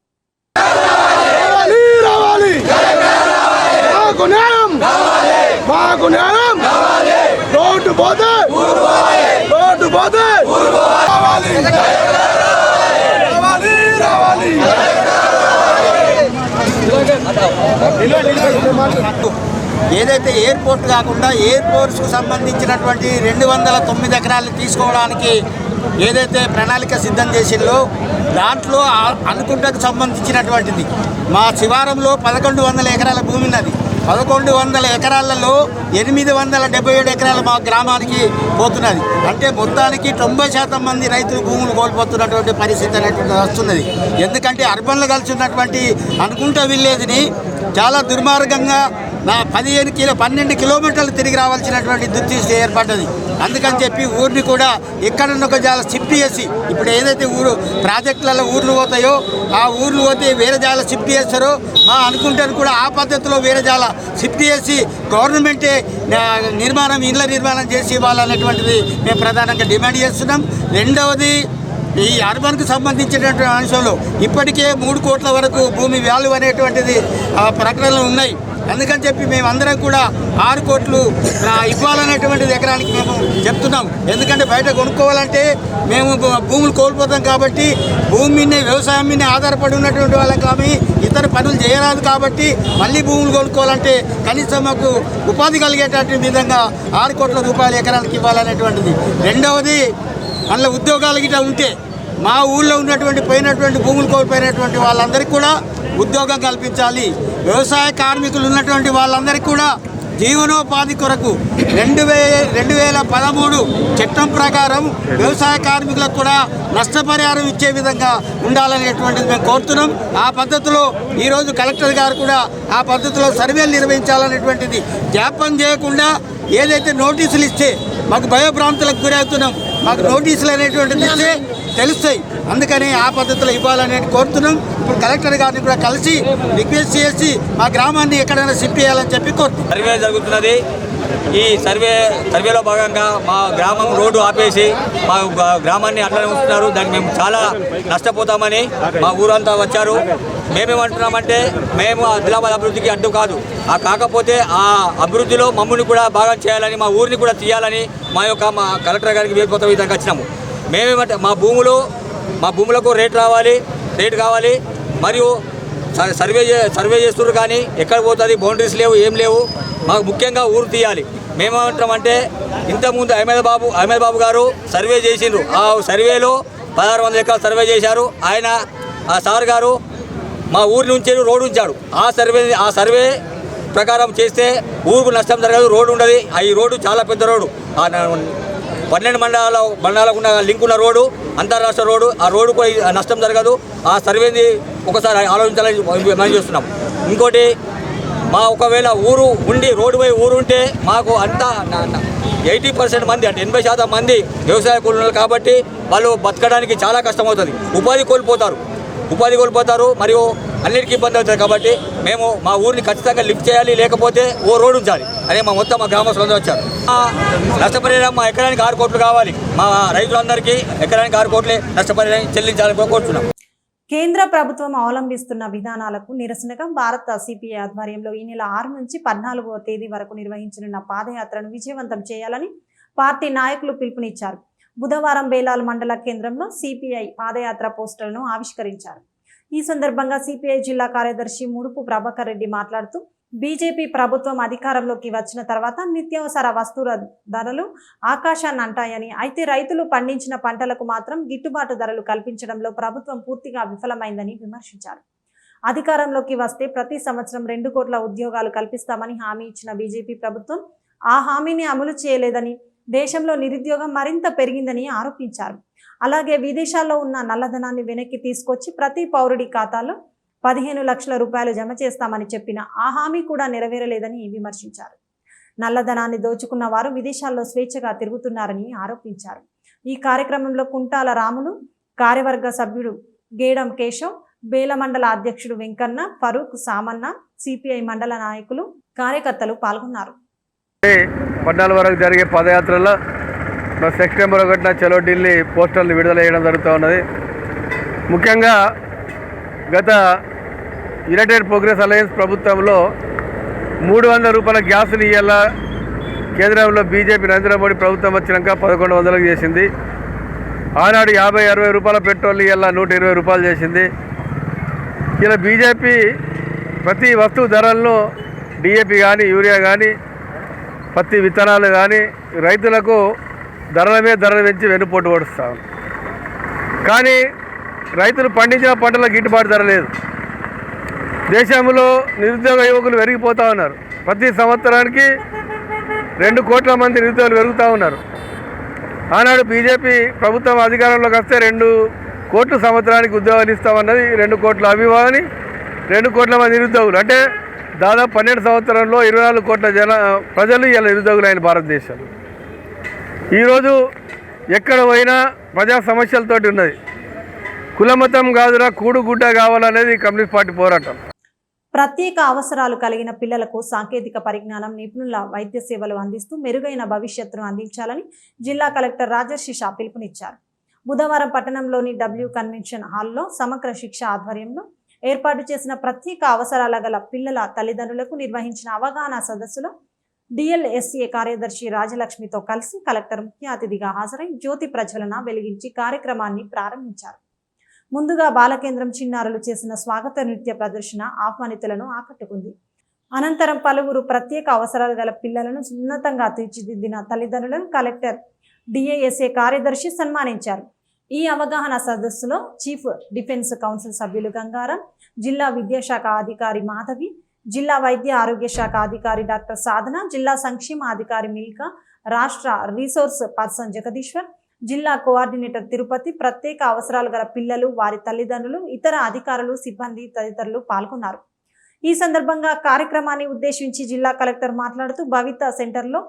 ఏదైతే ఎయిర్పోర్ట్ కాకుండా ఎయిర్పోర్ట్స్కు సంబంధించినటువంటి 209 ఎకరాలు తీసుకోవడానికి ఏదైతే ప్రణాళిక సిద్ధం చేసిందో దాంట్లో అనుకుంటకు సంబంధించినటువంటిది మా శివారంలో 1100 ఎకరాల భూమి ఉన్నది. 1100 ఎకరాలలో 877 ఎకరాలు మా గ్రామానికి పోతున్నది. అంటే మొత్తానికి 90% మంది రైతులు భూములు కోల్పోతున్నటువంటి పరిస్థితి అనేటువంటి వస్తున్నది. ఎందుకంటే అర్బన్లో కలిసి ఉన్నటువంటి అనుకుంట విలేజ్ని చాలా దుర్మార్గంగా 12 కిలోమీటర్లు తిరిగి రావాల్సినటువంటి దుస్థితి ఏర్పడ్డది. అందుకని చెప్పి ఊరిని కూడా ఎక్కడన్నా ఒక జాల షిఫ్ట్ చేసి, ఇప్పుడు ఏదైతే ప్రాజెక్టులలో ఊర్లు పోతాయో ఆ ఊర్లు పోతే వేరే జాల షిఫ్ట్ చేస్తారో మా అనుకుంటారు కూడా ఆ పద్ధతిలో వేరే జాల షిఫ్ట్ చేసి గవర్నమెంటే ఇళ్ళ నిర్మాణం చేసి ఇవ్వాలనేటువంటిది మేము ప్రధానంగా డిమాండ్ చేస్తున్నాం. రెండవది, ఈ అర్బన్కు సంబంధించినటువంటి అంశంలో ఇప్పటికే 3 కోట్ల వరకు భూమి వాల్యూ అనేటువంటిది ప్రకటనలు ఉన్నాయి. అందుకని చెప్పి మేమందరం కూడా 6 కోట్లు ఇవ్వాలనేటువంటిది ఎకరానికి మేము చెప్తున్నాం. ఎందుకంటే బయట కొనుక్కోవాలంటే మేము భూములు కోల్పోతాం కాబట్టి, భూమి మీదే వ్యవసాయం మీద ఆధారపడి ఉన్నటువంటి వాళ్ళకి ఆమె ఇతర పనులు చేయరాదు కాబట్టి మళ్ళీ భూములు కొనుక్కోవాలంటే కనీసం మాకు ఉపాధి కలిగేటటువంటి విధంగా 6 కోట్ల రూపాయలు ఎకరానికి ఇవ్వాలనేటువంటిది. రెండవది, అందులో ఉద్యోగాలు గిట్లా ఉంటే మా ఊళ్ళో ఉన్నటువంటి పోయినటువంటి భూములు కోల్పోయినటువంటి వాళ్ళందరికీ కూడా ఉద్యోగం కల్పించాలి. వ్యవసాయ కార్మికులు ఉన్నటువంటి వాళ్ళందరికీ కూడా జీవనోపాధి కొరకు 2013 చట్టం ప్రకారం వ్యవసాయ కార్మికులకు కూడా నష్టపరిహారం ఇచ్చే విధంగా ఉండాలనేటువంటిది మేము కోరుతున్నాం. ఆ పద్ధతిలో ఈరోజు కలెక్టర్ గారు కూడా ఆ పద్ధతిలో సర్వేలు నిర్వహించాలనేటువంటిది. జాప్యం చేయకుండా ఏదైతే నోటీసులు ఇస్తే మాకు భయభ్రాంతులకు గురవుతున్నాం, మాకు నోటీసులు అనేటువంటిది ఇస్తే తెలుస్తాయి. అందుకని ఆ పద్ధతిలో ఇవ్వాలని కోరుతున్నాం. ఇప్పుడు కలెక్టర్ గారిని కూడా కలిసి రిక్వెస్ట్ చేసి మా గ్రామాన్ని ఎక్కడైనా షిఫ్ట్ చేయాలని చెప్పి కోరుతున్నాం. సర్వే జరుగుతున్నది. ఈ సర్వేలో భాగంగా మా గ్రామం రోడ్డు ఆపేసి మా గ్రామాన్ని అట్లనే ఉంటున్నారు. దానికి మేము చాలా నష్టపోతామని మా ఊరంతా వచ్చారు. మేమేమంటున్నామంటే మేము ఆదిలాబాద్ అభివృద్ధికి అడ్డు కాదు, కాకపోతే ఆ అభివృద్ధిలో మమ్మల్ని కూడా భాగం చేయాలని, మా ఊరిని కూడా తీయాలని మా కలెక్టర్ గారికి వేదిక విధంగా వచ్చినాము. మేమేమంటే మా భూములకు రేటు కావాలి. మరియు సర్వే చేస్తున్నారు కానీ ఎక్కడ పోతుంది, బౌండరీస్ లేవు, ఏం లేవు. మాకు ముఖ్యంగా ఊరు తీయాలి. మేమేమంటామంటే ఇంతకుముందు అహ్మద్ బాబు గారు సర్వే చేసిండ్రు. ఆ సర్వేలో 1600 ఎకరాలు సర్వే చేశారు. ఆ సార్ గారు మా ఊరి నుంచి రోడ్డు ఉంచాడు. ఆ సర్వే ప్రకారం చేస్తే ఊరుకు నష్టం జరగదు, రోడ్డు ఉండదు. ఈ రోడ్డు చాలా పెద్ద రోడ్డు, 12 మండలాలకు ఉన్న లింక్ ఉన్న రోడ్డు, అంతర్రాష్ట్ర రోడ్డు. ఆ రోడ్డుకు నష్టం జరగదు. ఆ సర్వేని ఒకసారి ఆలోచించాలని మనం చేస్తున్నాం. ఇంకోటి, మా ఒకవేళ ఊరు ఉండి రోడ్డు పోయి ఊరు ఉంటే మాకు అంతా 80% మంది, అంటే 80% మంది వ్యవసాయ కూలీలు కాబట్టి వాళ్ళు బతకడానికి చాలా కష్టమవుతుంది. ఉపాధి కోల్పోతారు. మరియు అన్నిటికీ ఇబ్బంది అవుతుంది. కాబట్టి మేము మా ఊరిని ఖచ్చితంగా లిఫ్ట్ చేయాలి, లేకపోతే ఓ రోడ్డు ఉంచాలి అదే మా గ్రామస్తులందరూ వచ్చారు. నష్టపరిహారం మా ఎకరానికి 6 కోట్లు కావాలి. మా రైతులందరికీ ఎకరానికి 6 కోట్లే నష్టపరిహారం చెల్లించాలని కోరుతున్నాం. కేంద్ర ప్రభుత్వం అవలంబిస్తున్న విధానాలకు నిరసనగా భారత సిపిఐ ఆధ్వర్యంలో ఈ నెల 6 నుంచి 14వ తేదీ వరకు నిర్వహించనున్న పాదయాత్రను విజయవంతం చేయాలని పార్టీ నాయకులు పిలుపునిచ్చారు. బుధవారం బేలాల్ మండల కేంద్రంలో సిపిఐ పాదయాత్ర పోస్టర్లను ఆవిష్కరించారు. ఈ సందర్భంగా సిపిఐ జిల్లా కార్యదర్శి ముడుపు ప్రభాకర్ రెడ్డి మాట్లాడుతూ బీజేపీ ప్రభుత్వం అధికారంలోకి వచ్చిన తర్వాత నిత్యావసర వస్తువుల ధరలు ఆకాశాన్ని అంటాయని, అయితే రైతులు పండించిన పంటలకు మాత్రం గిట్టుబాటు ధరలు కల్పించడంలో ప్రభుత్వం పూర్తిగా విఫలమైందని విమర్శించారు. అధికారంలోకి వస్తే ప్రతి సంవత్సరం 2 కోట్ల ఉద్యోగాలు కల్పిస్తామని హామీ ఇచ్చిన బీజేపీ ప్రభుత్వం ఆ హామీని అమలు చేయలేదని, దేశంలో నిరుద్యోగం మరింత పెరిగిందని ఆరోపించారు. అలాగే విదేశాల్లో ఉన్న నల్లధనాన్ని వెనక్కి తీసుకొచ్చి ప్రతి పౌరుడి ఖాతాలో 15 లక్షల రూపాయలు జమ చేస్తామని చెప్పిన ఆ హామీ కూడా నెరవేరలేదని విమర్శించారు. నల్లధనాన్ని దోచుకున్న వారు విదేశాల్లో స్వేచ్ఛగా తిరుగుతున్నారని ఆరోపించారు. ఈ కార్యక్రమంలో కుంటాల రాములు, కార్యవర్గ సభ్యుడు గేడం కేశవ్, బేల మండల అధ్యక్షుడు వెంకన్న, ఫరూక్, సామన్న, సిపిఐ మండల నాయకులు, కార్యకర్తలు పాల్గొన్నారు. 14 వరకు జరిగే పాదయాత్రలో సెప్టెంబర్ 1న చలో ఢిల్లీ పోస్టర్లు విడుదల చేయడం జరుగుతూ ఉన్నది. ముఖ్యంగా గత యునైటెడ్ ప్రోగ్రెస్ అలయన్స్ ప్రభుత్వంలో 300 రూపాయల గ్యాసులు ఇయ్యాల కేంద్రంలో బీజేపీ నరేంద్ర మోడీ ప్రభుత్వం వచ్చినాక 1100లకు చేసింది. ఆనాడు 50-60 రూపాయల పెట్రోల్ ఇయ్యాల 120 రూపాయలు చేసింది. ఇలా బీజేపీ ప్రతి వస్తువు ధరలను డిఏపి కానీ, యూరియా కానీ, పత్తి విత్తనాలు కానీ రైతులకు ధరల మీద ధరలు పెంచి వెన్నుపోటు పడుస్తాం. కానీ రైతులు పండించిన పంటలకు గిట్టుబాటు ధర లేదు. దేశంలో నిరుద్యోగ యువకులు పెరిగిపోతూ ఉన్నారు. ప్రతి సంవత్సరానికి 2 కోట్ల మంది నిరుద్యోగులు పెరుగుతూ ఉన్నారు. ఆనాడు బీజేపీ ప్రభుత్వం అధికారంలోకి వస్తే 2 కోట్లు సంవత్సరానికి ఉద్యోగాలు ఇస్తామన్నది. 2 కోట్ల అభిమాని 2 కోట్ల మంది నిరుద్యోగులు అంటే దాదాపు 12 సంవత్సరంలో 24 కోట్ల ప్రజలు ఇలా నిరుద్యోగులు అయిన భారతదేశంలో. ఈరోజు ఎక్కడ పోయినా ప్రజా సమస్యలతోటి ఉన్నది. కులమతం కాదురా, కూడు గుడ్డ కావాలనేది కమ్యూనిస్ట్ పార్టీ పోరాటం. ప్రత్యేక అవసరాలు కలిగిన పిల్లలకు సాంకేతిక పరిజ్ఞానం, నిపుణుల వైద్య సేవలు అందిస్తూ మెరుగైన భవిష్యత్తును అందించాలని జిల్లా కలెక్టర్ రాజర్షి షా పిలుపునిచ్చారు. బుధవారం పట్టణంలోని డబ్ల్యూ కన్వెన్షన్ హాల్లో సమగ్ర శిక్ష ఆధ్వర్యంలో ఏర్పాటు చేసిన ప్రత్యేక అవసరాల గల పిల్లల తల్లిదండ్రులకు నిర్వహించిన అవగాహన సదస్సులో డిఎల్ఎస్ఏ కార్యదర్శి రాజలక్ష్మితో కలిసి కలెక్టర్ ముఖ్య అతిథిగా హాజరై జ్యోతి ప్రజ్వలన వెలిగించి కార్యక్రమాన్ని ప్రారంభించారు. ముందుగా బాలకేంద్రం చిన్నారులు చేసిన స్వాగత నృత్య ప్రదర్శన ఆహ్వానితులను ఆకట్టుకుంది. అనంతరం పలువురు ప్రత్యేక అవసరాలు గల పిల్లలను ఉన్నతంగా తీర్చిదిద్దిన తల్లిదండ్రులను కలెక్టర్ డిఎస్ఏ కార్యదర్శి సన్మానించారు. ఈ అవగాహన సదస్సులో చీఫ్ డిఫెన్స్ కౌన్సిల్ సభ్యులు గంగారం, జిల్లా విద్యాశాఖ అధికారి మాధవి, జిల్లా వైద్య ఆరోగ్య శాఖ అధికారి డాక్టర్ సాధన, జిల్లా సంక్షేమ అధికారి మిల్కా, రాష్ట్ర రీసోర్స్ పర్సన్ జగదీశ్వర్, జిల్లా కోఆర్డినేటర్ తిరుపతి, ప్రత్యేక అవసరాలు గల పిల్లలు, వారి తల్లిదండ్రులు, ఇతర అధికారులు, సిబ్బంది తదితరులు పాల్గొన్నారు. ఈ సందర్భంగా కార్యక్రమాన్ని ఉద్దేశించి జిల్లా కలెక్టర్ మాట్లాడుతూ భవిత సెంటర్లో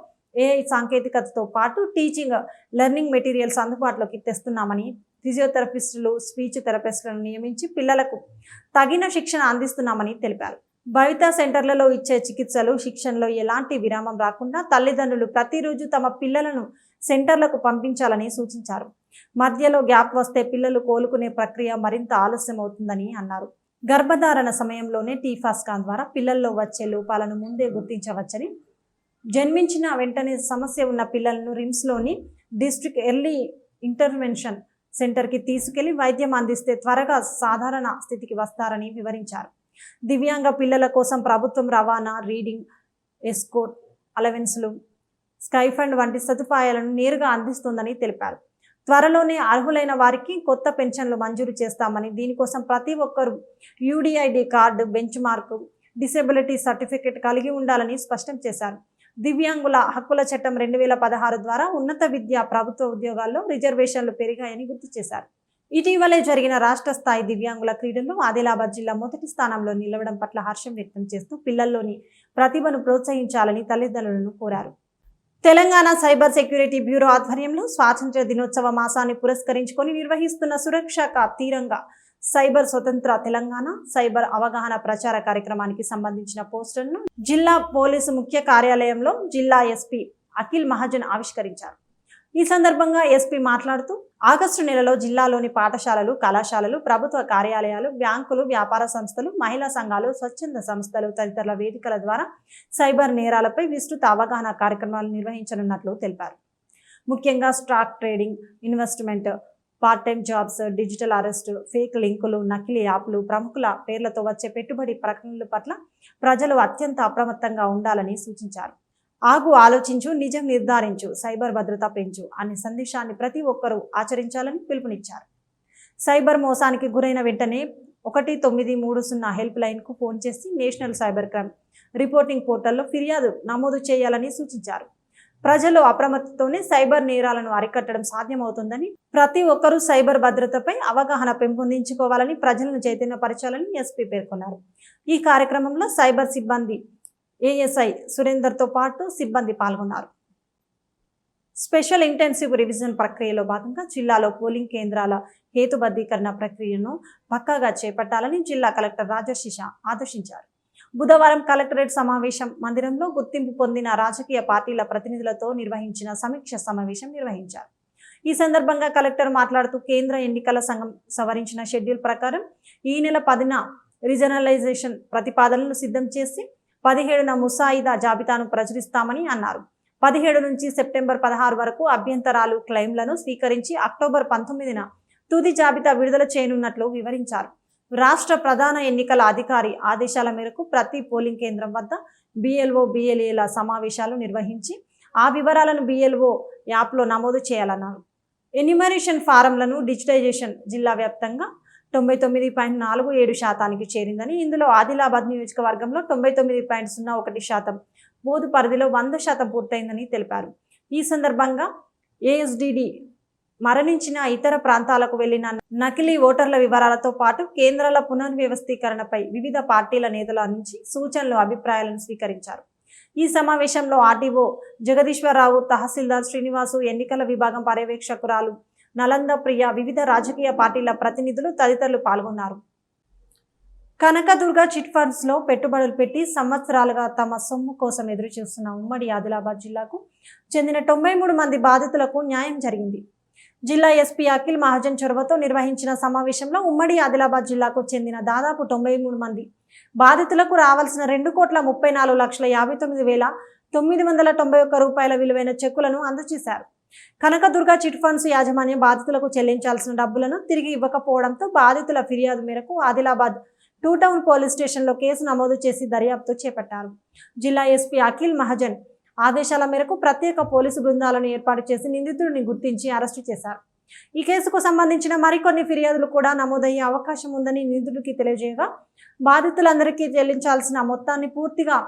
ఏఐ సాంకేతికతతో పాటు టీచింగ్ లెర్నింగ్ మెటీరియల్స్ అందుబాటులోకి తెస్తున్నామని, ఫిజియోథెరపిస్టులు, స్పీచ్ థెరపిస్టులను నియమించి పిల్లలకు తగిన శిక్షణ అందిస్తున్నామని తెలిపారు. భవిత సెంటర్లలో ఇచ్చే చికిత్సలు, శిక్షణలో ఎలాంటి విరామం రాకుండా తల్లిదండ్రులు ప్రతిరోజు తమ పిల్లలను సెంటర్లకు పంపించాలని సూచించారు. మధ్యలో గ్యాప్ వస్తే పిల్లలు కోలుకునే ప్రక్రియ మరింత ఆలస్యం అవుతుందని అన్నారు. గర్భధారణ సమయంలోనే టీఫా స్కాన్ ద్వారా పిల్లల్లో వచ్చే లోపాలను ముందే గుర్తించవచ్చని, జన్మించిన వెంటనే సమస్య ఉన్న పిల్లలను రిమ్స్లోని డిస్ట్రిక్ట్ ఎర్లీ ఇంటర్వెన్షన్ సెంటర్కి తీసుకెళ్లి వైద్యం అందిస్తే త్వరగా సాధారణ స్థితికి వస్తారని వివరించారు. దివ్యాంగ పిల్లల కోసం ప్రభుత్వం రవాణా, రీడింగ్, ఎస్కోర్ట్ అలవెన్స్లు, స్కైఫండ్ వంటి సదుపాయాలను నేరుగా అందిస్తుందని తెలిపారు. త్వరలోనే అర్హులైన వారికి కొత్త పెన్షన్లు మంజూరు చేస్తామని, దీనికోసం ప్రతి ఒక్కరూ UDID card, bench mark, disability certificate కలిగి ఉండాలని స్పష్టం చేశారు. దివ్యాంగుల హక్కుల చట్టం 2016 ద్వారా ఉన్నత విద్య, ప్రభుత్వ ఉద్యోగాల్లో రిజర్వేషన్లు పెరిగాయని గుర్తు చేశారు. ఇటీవలే జరిగిన రాష్ట్ర స్థాయి దివ్యాంగుల క్రీడల్లో ఆదిలాబాద్ జిల్లా మొదటి స్థానంలో నిలవడం పట్ల హర్షం వ్యక్తం చేస్తూ పిల్లల్లోని ప్రతిభను ప్రోత్సహించాలని తల్లిదండ్రులను కోరారు. తెలంగాణ సైబర్ సెక్యూరిటీ బ్యూరో ఆధ్వర్యంలో స్వాతంత్ర్య దినోత్సవ మాసాన్ని పురస్కరించుకొని నిర్వహిస్తున్న సురక్ష తీరంగా సైబర్ స్వతంత్ర తెలంగాణ సైబర్ అవగాహన ప్రచార కార్యక్రమానికి సంబంధించిన పోస్టర్ను జిల్లా పోలీసు ముఖ్య కార్యాలయంలో జిల్లా ఎస్పీ అఖిల్ మహాజన్ ఆవిష్కరించారు. ఈ సందర్భంగా ఎస్పీ మాట్లాడుతూ ఆగస్టు నెలలో జిల్లాలోని పాఠశాలలు, కళాశాలలు, ప్రభుత్వ కార్యాలయాలు, బ్యాంకులు, వ్యాపార సంస్థలు, మహిళా సంఘాలు, స్వచ్ఛంద సంస్థలు తదితర వేదికల ద్వారా సైబర్ నేరాలపై విస్తృత అవగాహన కార్యక్రమాలు నిర్వహించనున్నట్లు తెలిపారు. ముఖ్యంగా stock trading, investment, part time jobs, digital arrest, fake లింకులు, నకిలీ యాప్లు, ప్రముఖుల పేర్లతో వచ్చే పెట్టుబడి ప్రకటనల పట్ల ప్రజలు అత్యంత అప్రమత్తంగా ఉండాలని సూచించారు. ఆగు, ఆలోచించు, నిజం నిర్ధారించు, సైబర్ భద్రత పెంచు అనే సందేశాన్ని ప్రతి ఒక్కరూ ఆచరించాలని పిలుపునిచ్చారు. సైబర్ మోసానికి గురైన వెంటనే 1930 హెల్ప్ లైన్కు ఫోన్ చేసి నేషనల్ సైబర్ క్రైమ్ రిపోర్టింగ్ పోర్టల్లో ఫిర్యాదు నమోదు చేయాలని సూచించారు. ప్రజలు అప్రమత్తతోనే సైబర్ నేరాలను అరికట్టడం సాధ్యమవుతుందని, ప్రతి ఒక్కరూ సైబర్ భద్రతపై అవగాహన పెంపొందించుకోవాలని, ప్రజలను చైతన్యపరచాలని ఎస్పీ పేర్కొన్నారు. ఈ కార్యక్రమంలో సైబర్ సిబ్బంది ఏఎస్ఐ సురేందర్తో పాటు సిబ్బంది పాల్గొన్నారు. స్పెషల్ ఇంటెన్సివ్ రివిజన్ ప్రక్రియలో భాగంగా జిల్లాలో పోలింగ్ కేంద్రాల హేతుబద్ధీకరణ ప్రక్రియను పక్కాగా చేపట్టాలని జిల్లా కలెక్టర్ రాజశేష ఆదేశించారు. బుధవారం కలెక్టరేట్ సమావేశం మందిరంలో గుర్తింపు పొందిన రాజకీయ పార్టీల ప్రతినిధులతో నిర్వహించిన సమీక్ష సమావేశం నిర్వహించారు. ఈ సందర్భంగా కలెక్టర్ మాట్లాడుతూ కేంద్ర ఎన్నికల సంఘం సవరించిన షెడ్యూల్ ప్రకారం ఈ నెల 10న రీజనలైజేషన్ ప్రతిపాదనలు సిద్ధం చేసి 17న ముసాయిదా జాబితాను ప్రచురిస్తామని అన్నారు. 17 నుంచి సెప్టెంబర్ 16 వరకు అభ్యంతరాలు, క్లెయిమ్లను స్వీకరించి అక్టోబర్ 19న తుది జాబితా విడుదల చేయనున్నట్లు వివరించారు. రాష్ట్ర ప్రధాన ఎన్నికల అధికారి ఆదేశాల మేరకు ప్రతి పోలింగ్ కేంద్రం వద్ద BLO, BLAల సమావేశాలు నిర్వహించి ఆ వివరాలను BLO యాప్లో నమోదు చేయాలన్నారు. ఎన్యూమరేషన్ ఫారంలను డిజిటైజేషన్ జిల్లా వ్యాప్తంగా 99.47% చేరిందని, ఇందులో ఆదిలాబాద్ నియోజకవర్గంలో 99.01%, బోధు పరిధిలో 100% పూర్తయిందని తెలిపారు. ఈ సందర్భంగా ASDD మరణించిన ఇతర ప్రాంతాలకు వెళ్లిన నకిలీ ఓటర్ల వివరాలతో పాటు కేంద్రాల పునర్వ్యవస్థీకరణపై వివిధ పార్టీల నేతల నుంచి సూచనలు, అభిప్రాయాలను స్వీకరించారు. ఈ సమావేశంలో ఆర్టీఓ జగదీశ్వరరావు, తహసీల్దార్ శ్రీనివాసు, ఎన్నికల విభాగం పర్యవేక్షకురాలు నలంద ప్రియ, వివిధ రాజకీయ పార్టీల ప్రతినిధులు తదితరులు పాల్గొన్నారు. కనకదుర్గ చిట్ ఫండ్స్ లో పెట్టుబడులు పెట్టి సంవత్సరాలుగా తమ సొమ్ము కోసం ఎదురు చూస్తున్న ఉమ్మడి ఆదిలాబాద్ జిల్లాకు చెందిన 93 మంది బాధితులకు న్యాయం జరిగింది. జిల్లా ఎస్పీ అఖిల్ మహాజన్ చొరవతో నిర్వహించిన సమావేశంలో ఉమ్మడి ఆదిలాబాద్ జిల్లాకు చెందిన దాదాపు 93 మంది బాధితులకు రావాల్సిన 2,39,59,991 రూపాయల విలువైన చెక్కులను అందజేశారు. కనకదుర్గ చిట్ ఫండ్స్ యాజమాన్యం బాధితులకు చెల్లించాల్సిన డబ్బులను తిరిగి ఇవ్వకపోవడంతో బాధితుల ఫిర్యాదు మేరకు ఆదిలాబాద్ 2 టౌన్ పోలీస్ స్టేషన్లో కేసు నమోదు చేసి దర్యాప్తు చేపట్టారు. జిల్లా ఎస్పీ అఖిల్ మహాజన్ ఆదేశాల మేరకు ప్రత్యేక పోలీసు బృందాలను ఏర్పాటు చేసి నిందితుడిని గుర్తించి అరెస్టు చేశారు. ఈ కేసుకు సంబంధించిన మరికొన్ని ఫిర్యాదులు కూడా నమోదయ్యే అవకాశం ఉందని నిందితుడికి తెలియజేయగా బాధితులందరికీ చెల్లించాల్సిన మొత్తాన్ని పూర్తిగా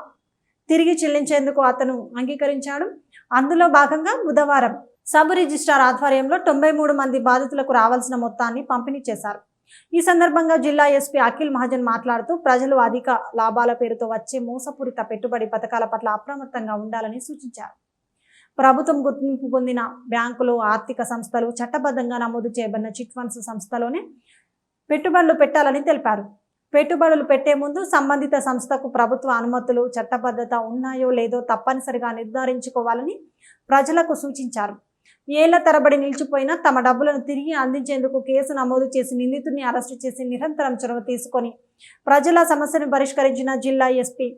తిరిగి చెల్లించేందుకు అతను అంగీకరించాడు. అందులో భాగంగా బుధవారం సబ్ రిజిస్ట్రార్ ఆధ్వర్యంలో 93 మంది బాధితులకు రావాల్సిన మొత్తాన్ని పంపిణీ చేశారు. ఈ సందర్భంగా జిల్లా ఎస్పీ అఖిల్ మహాజన్ మాట్లాడుతూ ప్రజలు అధిక లాభాల పేరుతో వచ్చే మోసపూరిత పెట్టుబడి పథకాల పట్ల అప్రమత్తంగా ఉండాలని సూచించారు. ప్రభుత్వం గుర్తింపు పొందిన బ్యాంకులు, ఆర్థిక సంస్థలు చట్టబద్ధంగా నమోదు చేయబడిన చిట్ ఫండ్స్ సంస్థలోనే పెట్టుబడులు పెట్టాలని తెలిపారు. పెట్టుబడులు పెట్టే ముందు సంబంధిత సంస్థకు ప్రభుత్వ అనుమతులు, చట్టబద్ధత ఉన్నాయో లేదో తప్పనిసరిగా నిర్ధారించుకోవాలని ప్రజలకు సూచించారు. ఏళ్ల తరబడి నిలిచిపోయినా తమ డబ్బులను తిరిగి అందించేందుకు కేసు నమోదు చేసి నిందితుడిని అరెస్టు చేసి నిరంతరం చొరవ తీసుకొని ప్రజల సమస్యను పరిష్కరించిన జిల్లా ఎస్పీ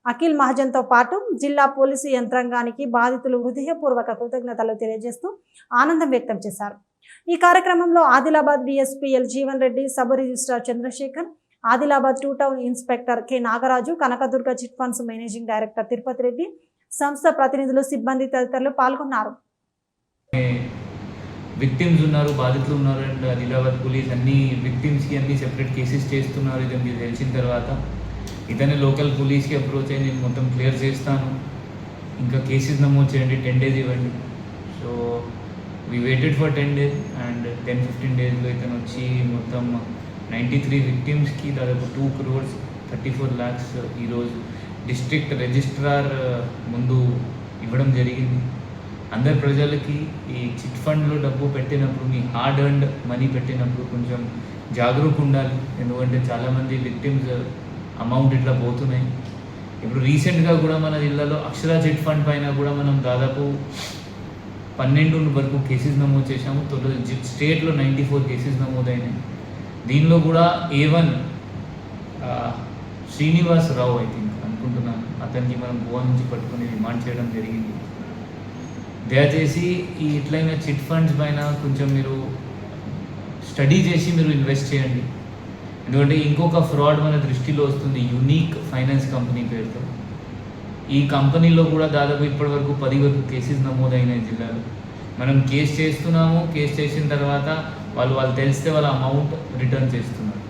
అఖిల్ మహాజన్తో పాటు జిల్లా పోలీసు యంత్రాంగానికి బాధితులు హృదయపూర్వక కృతజ్ఞతలు తెలియజేస్తూ ఆనందం వ్యక్తం చేశారు. ఈ కార్యక్రమంలో Adilabad DSP L. Jeevan Reddy, sub registrar Chandrasekhar, Adilabad 2 town inspector K. Nagaraju, Kanakadurga chit funds managing director Tirupati Reddy, సంస్థ ప్రతినిధులు, సిబ్బంది తదితరులు పాల్గొన్నారు. విక్టిమ్స్ ఉన్నారు, బాధితులు ఉన్నారు. అండ్ ఆదిలాబాద్ పోలీస్ విక్టిమ్స్కి అన్ని సెపరేట్ కేసెస్ చేస్తున్నారు. ఇది మీకు తెలిసిన తర్వాత ఇతనే లోకల్ పోలీస్కి అప్రోచ్ అయ్యి నేను మొత్తం క్లియర్ చేస్తాను, ఇంకా కేసెస్ నమోదు చేయండి, 10 days ఇవ్వండి. So we waited for 10 days and 10-15 daysలో ఇతను వచ్చి మొత్తం 93 విక్టిమ్స్కి దాదాపు 2,34 lakhs ఈరోజు డిస్ట్రిక్ట్ రిజిస్ట్రార్ ముందు ఇవ్వడం జరిగింది. అందరు ప్రజలకి ఈ చిట్ ఫండ్లో డబ్బు పెట్టినప్పుడు, మీ హార్డ్ ఎర్న్డ్ మనీ పెట్టినప్పుడు కొంచెం జాగరూక ఉండాలి. ఎందుకంటే చాలామంది విక్టిమ్స్ అమౌంట్ ఇట్లా పోతున్నాయి. ఇప్పుడు రీసెంట్గా కూడా మన జిల్లాలో అక్షర చిట్ ఫండ్ పైన కూడా మనం దాదాపు 12 వరకు కేసెస్ నమోదు చేశాము. టోటల్ స్టేట్లో 94 కేసెస్ నమోదైనాయి. దీనిలో కూడా A1 శ్రీనివాస్ రావు అనుకుంటున్నాను, అతనికి మనం గోవా నుంచి పట్టుకొని రిమాండ్ చేయడం జరిగింది. దయచేసి ఈ ఇట్లయిన చిట్ ఫండ్స్ పైన కొంచెం మీరు స్టడీ చేసి మీరు ఇన్వెస్ట్ చేయండి. ఎందుకంటే ఇంకొక ఫ్రాడ్ మన దృష్టిలో వస్తుంది, యూనిక్ ఫైనాన్స్ కంపెనీ పేరుతో. ఈ కంపెనీలో కూడా దాదాపు ఇప్పటి వరకు 10 వరకు కేసెస్ నమోదైనాయి జిల్లాలో. మనం కేసు చేస్తున్నాము, కేసు చేసిన తర్వాత వాళ్ళు తెలిస్తే వాళ్ళ అమౌంట్ రిటర్న్ చేస్తున్నారు.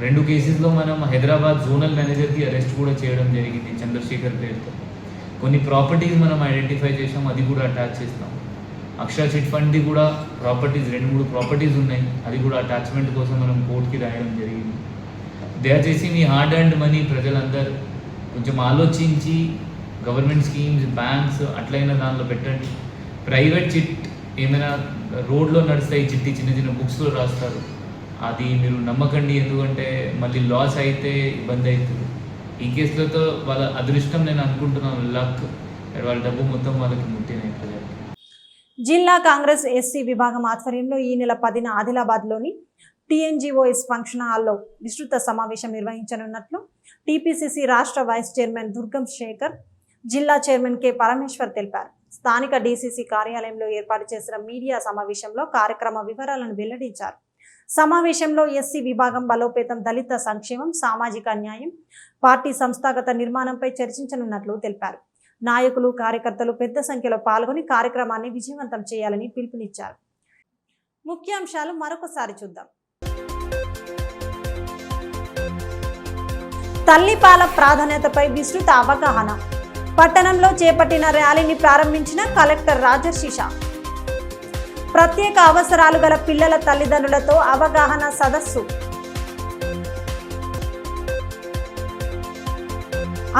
2 కేసెస్లో మనం హైదరాబాద్ జోనల్ మేనేజర్కి అరెస్ట్ కూడా చేయడం జరిగింది చంద్రశేఖర్ పేరుతో. కొన్ని ప్రాపర్టీస్ మనం ఐడెంటిఫై చేసాం, అది కూడా అటాచ్ చేస్తాం. అక్షర చిట్ ఫండ్ది కూడా ప్రాపర్టీస్ 2-3 ప్రాపర్టీస్ ఉన్నాయి, అది కూడా అటాచ్మెంట్ కోసం మనం కోర్టుకి రాయడం జరిగింది. దయచేసి మీ హార్డ్ అండ్ మనీ ప్రజలందరూ కొంచెం ఆలోచించి గవర్నమెంట్ స్కీమ్స్, బ్యాంక్స్ అట్లయినా దానిలో పెట్టండి. ప్రైవేట్ చిట్ ఏమైనా రోడ్లో నడుస్తాయి, చిట్టి చిన్న చిన్న బుక్స్లో రాస్తారు, అది మీరు నమ్మకండి. ఎందుకంటే మళ్ళీ లాస్ అయితే ఇబ్బంది అవుతుంది. ఈ కేసులతో వాళ్ళ అదృష్టం నేను అనుకుంటున్నాను, లక్, వాళ్ళ డబ్బు మొత్తం వాళ్ళకి ముట్టినాయి ప్రజలు. జిల్లా కాంగ్రెస్ ఎస్సీ విభాగం ఆధ్వర్యంలో ఈ నెల 10న ఆదిలాబాద్లోని TNGOS ఫంక్షన్ హాల్లో విస్తృత సమావేశం నిర్వహించనున్నట్లు టీపీసీసీ రాష్ట్ర వైస్ చైర్మన్ దుర్గం శేఖర్, జిల్లా చైర్మన్ కె పరమేశ్వర్ తెలిపారు. స్థానిక డీసీసీ కార్యాలయంలో ఏర్పాటు చేసిన మీడియా సమావేశంలో కార్యక్రమ వివరాలను వెల్లడించారు. సమావేశంలో ఎస్సీ విభాగం బలోపేతం, దళిత సంక్షేమం, సామాజిక న్యాయం, పార్టీ సంస్థాగత నిర్మాణంపై చర్చించనున్నట్లు తెలిపారు. నాయకులు, కార్యకర్తలు పెద్ద సంఖ్యలో పాల్గొని కార్యక్రమాన్ని విజయవంతం చేయాలని పిలుపునిచ్చారు. ముఖ్యాంశాలు మరొకసారి చూద్దాం. తల్లిపాల ప్రాధాన్యతపై విస్తృత అవగాహన. పట్టణంలో చేపట్టిన ర్యాలీని ప్రారంభించిన కలెక్టర్ రాజర్షిష. ప్రత్యేక అవసరాలు గల పిల్లల తల్లిదండ్రులతో అవగాహన సదస్సు.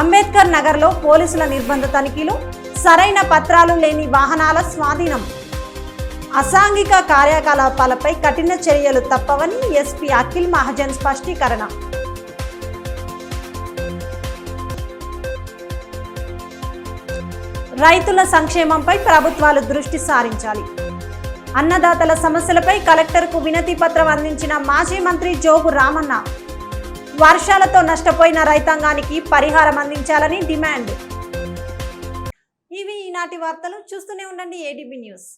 అంబేద్కర్ నగర్లో పోలీసుల నిర్బంధ తనిఖీలు, సరైన పత్రాలు లేని వాహనాల స్వాధీనం. అసాంఘిక కార్యకలాపాలపై కఠిన చర్యలు తప్పవని ఎస్పీ అఖిల్ మహాజన్ స్పష్టీకరణ. రైతుల సంక్షేమంపై ప్రభుత్వాలు దృష్టి సారించాలి. అన్నదాతల సమస్యలపై కలెక్టర్కు వినతి పత్రం అందించిన మాజీ మంత్రి జోగు రామన్న. వర్షాలతో నష్టపోయిన రైతాంగానికి పరిహారం అందించాలని డిమాండ్. ఇవి ఈనాటి వార్తలు. చూస్తూనే ఉండండి ADB న్యూస్.